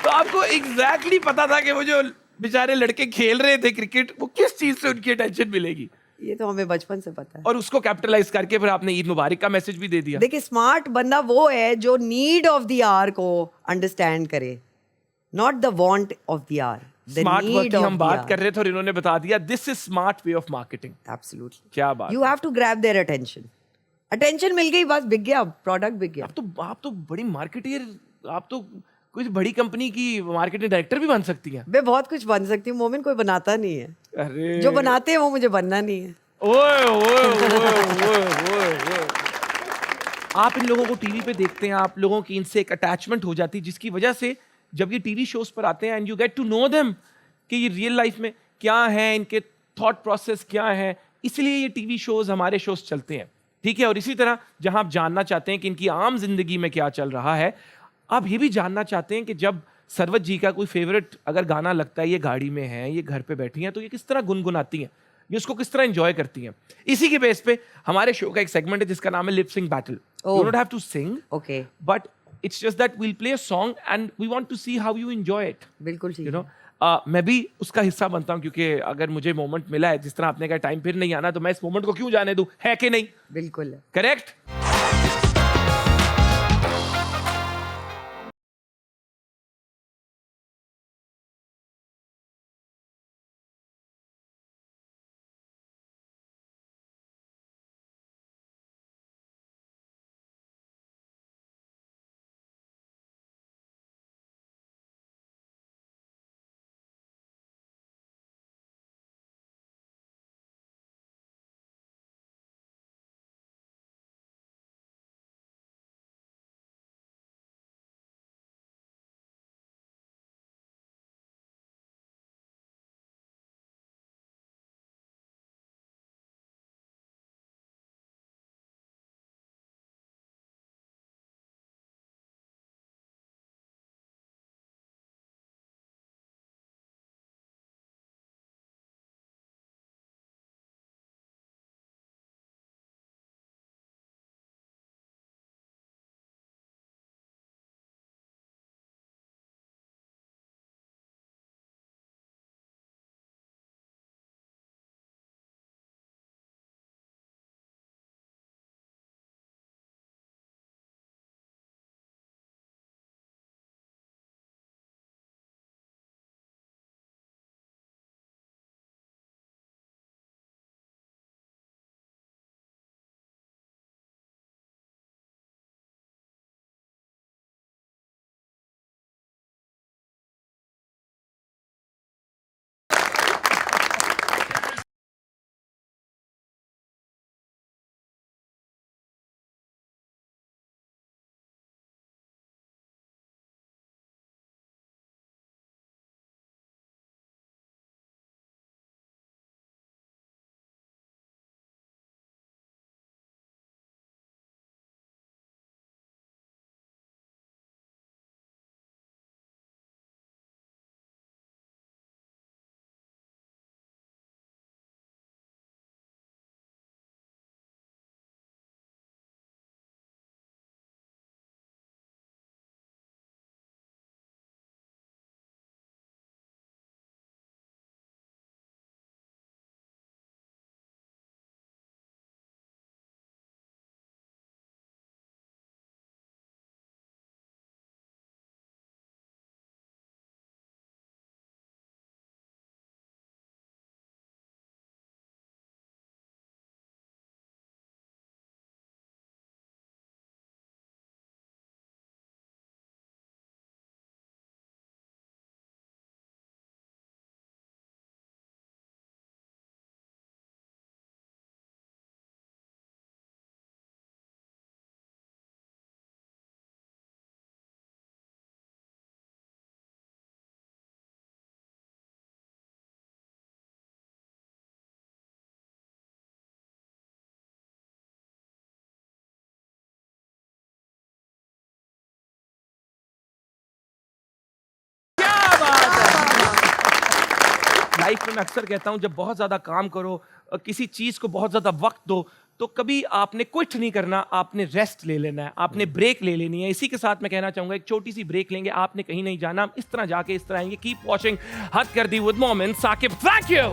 तो आपको एग्जैक्टली पता था कि वो जो बेचारे लड़के खेल रहे थे क्रिकेट, वो किस चीज से उनकी अटेंशन मिलेगी, ये तो हमें बचपन से पता है। और उसको कैपिटलाइज करके फिर आपने ईद मुबारक का मैसेज भी दे दिया। देखिए, स्मार्ट बंदा वो है जो नीड ऑफ द आवर को अंडरस्टैंड करे, not the want of the hour. Smart work की हम बात कर रहे थे और इन्होंने बता दिया this is smart way of marketing. Absolutely, क्या बात you have to grab their attention. Attention मिल गई, बस बिक गया, प्रोडक्ट बिक गया। आप तो बड़ी मार्केटियर, आप तो कोई बड़ी कंपनी की मार्केटिंग डायरेक्टर भी बन सकती हैं। मैं बहुत कुछ बन सकती हूँ मोमिन, कोई बनाता नहीं है। अरे जो बनाते हैं वो मुझे बनना नहीं है। ओए ओए ओए ओए ओए। आप इन लोगों को टीवी पे देखते हैं, आप लोगों की इनसे एक अटैचमेंट हो जाती है, जिसकी वजह से जब ये टीवी शोज पर आते हैं and you get to know them कि ये रियल लाइफ में क्या है, इनके थॉट प्रोसेस क्या है, इसलिए ये टीवी शोज हमारे शोज चलते हैं, ठीक है। और इसी तरह जहां आप जानना चाहते हैं कि इनकी आम जिंदगी में क्या चल रहा है, आप ये भी जानना चाहते हैं कि जब सरवत जी का कोई फेवरेट अगर गाना लगता है, ये गाड़ी में है, ये घर पे बैठी हैं, तो ये किस तरह गुनगुनाती हैं, ये उसको किस तरह एंजॉय करती हैं। इसी के बेस पे हमारे शो का एक सेगमेंट है जिसका नाम है lip sync battle. You don't have to sing, okay, but it's just that we'll play a song and we want to see how you enjoy it. बिल्कुल ठीक यू नो, है। मैं भी उसका हिस्सा बनता हूं, क्योंकि अगर मुझे मोमेंट मिला है, जिस तरह आपने कहा टाइम फिर नहीं आना, तो मैं इस मोमेंट को क्यों जाने दूं, है कि नहीं? बिल्कुल है। करेक्ट। लाइफ में मैं अक्सर कहता हूं, जब बहुत ज्यादा काम करो, किसी चीज को बहुत ज्यादा वक्त दो, तो कभी आपने क्विट नहीं करना, आपने रेस्ट ले लेना है, आपने ब्रेक ले लेनी है। इसी के साथ मैं कहना चाहूंगा एक छोटी सी ब्रेक लेंगे, आपने कहीं नहीं जाना, इस तरह जाके इस तरह आएंगे। कीप वॉचिंग हद कर दी with Momin Saqib. Thank you.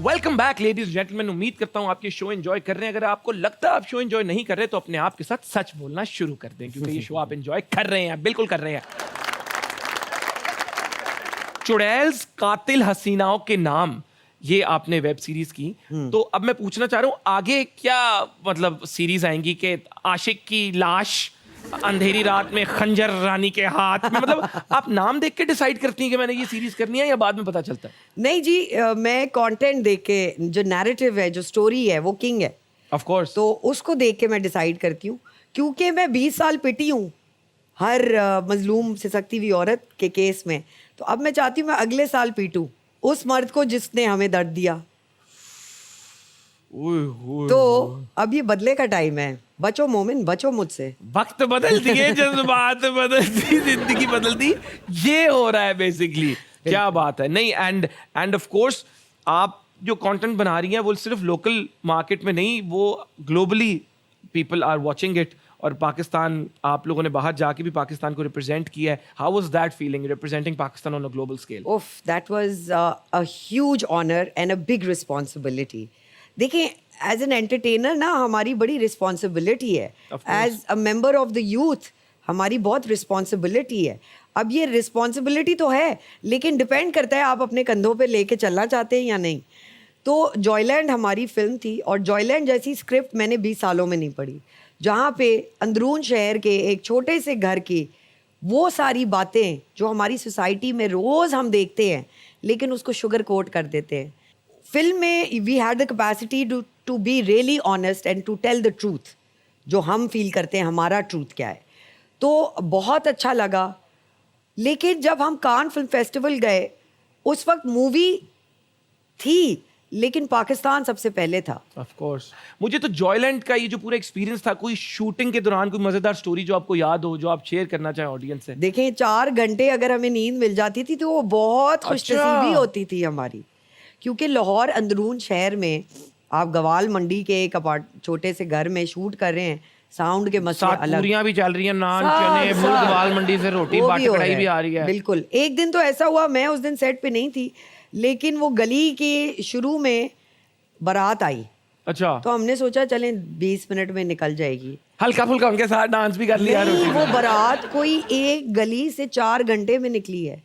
Welcome back ladies gentleman. उम्मीद करता हूं आप ये शो एंजॉय कर रहे हैं। अगर आपको लगता है आप शो एंजॉय नहीं कर रहे तो अपने आप के साथ सच बोलना शुरू कर दें, क्योंकि ये शो आप एंजॉय कर रहे हैं, बिल्कुल कर रहे हैं। चुड़ैल्स कातिल हसीनाओं के नाम, ये आपने वेब सीरीज की। तो अब मैं पूछना चाह रहा हूं आगे क्या मतलब सीरीज आएंगी कि आशिक की लाश, अंधेरी रात में खंजर रानी के हाथ में, मतलब आप नाम देख के डिसाइड करती हैं कि मैंने ये सीरीज करनी है या बाद में पता चलता है? नहीं जी, मैं कंटेंट देख के, जो नैरेटिव है, जो स्टोरी है, वो किंग है ऑफ कोर्स। तो उसको देख के मैं डिसाइड करती हूँ। क्योंकि मैं 20 साल पिटी हूँ हर मजलूम से सकती हुई औरत के केस में, तो अब मैं चाहती हूँ मैं अगले साल पीटूं उस मर्द को जिसने हमें दर्द दिया। तो अब ये बदले का टाइम है। बचो मोमिन, बचो मुझसे। वक्त बदल दिए, जज्बात बदल दी, जिंदगी बदल दी, ये हो रहा है बेसिकली। क्या बात है। नहीं, एंड ऑफ कोर्स आप जो कंटेंट बना रही हैं वो सिर्फ लोकल मार्केट में नहीं, वो globally people are watching it. और पाकिस्तान, आप लोगों ने बाहर जाके भी पाकिस्तान को रिप्रेजेंट किया है। How was that feeling representing Pakistan on a global scale? Oof, that was a huge honor and a big responsibility. देखिए, एज एन एंटरटेनर ना हमारी बड़ी रिस्पॉन्सिबिलिटी है। Of course. As a member of the youth हमारी बहुत responsibility है। अब ये रिस्पॉन्सिबिलिटी तो है, लेकिन डिपेंड करता है आप अपने कंधों पे लेके चलना चाहते हैं या नहीं। तो जॉयलैंड हमारी फिल्म थी, और जॉयलैंड जैसी स्क्रिप्ट मैंने 20 सालों में नहीं पढ़ी, जहाँ पे अंदरून शहर के एक छोटे से घर की वो सारी बातें जो हमारी सोसाइटी में रोज़ हम देखते हैं, लेकिन उसको शुगर कोट कर देते हैं। फिल्म में we had the capacity to be really honest and to tell the truth, जो हम फील करते हैं हमारा ट्रूथ क्या है। तो बहुत अच्छा लगा। लेकिन जब हम कान फिल्म फेस्टिवल गए, उस वक्त मूवी थी, लेकिन पाकिस्तान सबसे पहले था। Of course. मुझे तो जॉयलैंड का ये जो पूरा एक्सपीरियंस था, कोई शूटिंग के दौरान कोई मजेदार स्टोरी जो आपको याद हो, जो आप शेयर करना चाहें ऑडियंस से? देखें, 4 घंटे अगर हमें नींद मिल जाती थी तो वो बहुत खुशनसीबी होती थी हमारी। क्योंकि लाहौर अंदरून शहर में आप गवाल मंडी के एक छोटे से घर में शूट कर रहे हैं, साउंड के मसले साथ अलग, पूरियां भी चल रही हैं, नान साथ- चने साथ। गवाल मंडी से रोटी वो बाट भी हो कढ़ाई रहा भी है। आ रही है। बिल्कुल। एक दिन तो ऐसा हुआ, मैं उस दिन सेट पे नहीं थी, लेकिन वो गली के शुरू में बारात आई, अच्छा, तो हमने सोचा चलें 20 मिनट में निकल जाएगी। हल्का फुल्का उनके साथ डांस भी कर लिया। नहीं, रोटी वो में। बारात कोई एक गली से 4 घंटे में निकली है,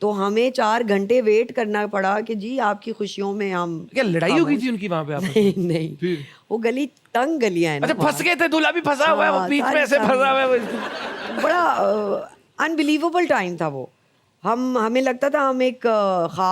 तो हमें 4 घंटे वेट करना पड़ा कि जी आपकी खुशियों में हम। क्या लड़ाई हो गई थी उनकी वहां पे आपस में? नहीं नहीं, फिर? वो गली तंग गलियां हैं ना अच्छा, फंस गए थे, दूल्हा भी फंसा हुआ है, वो हाँ, बीच में सारी- ऐसे फंसा हुआ है वो। वहाँ। बड़ा अनबिलीवेबल टाइम था वो। हमें लगता था हम एक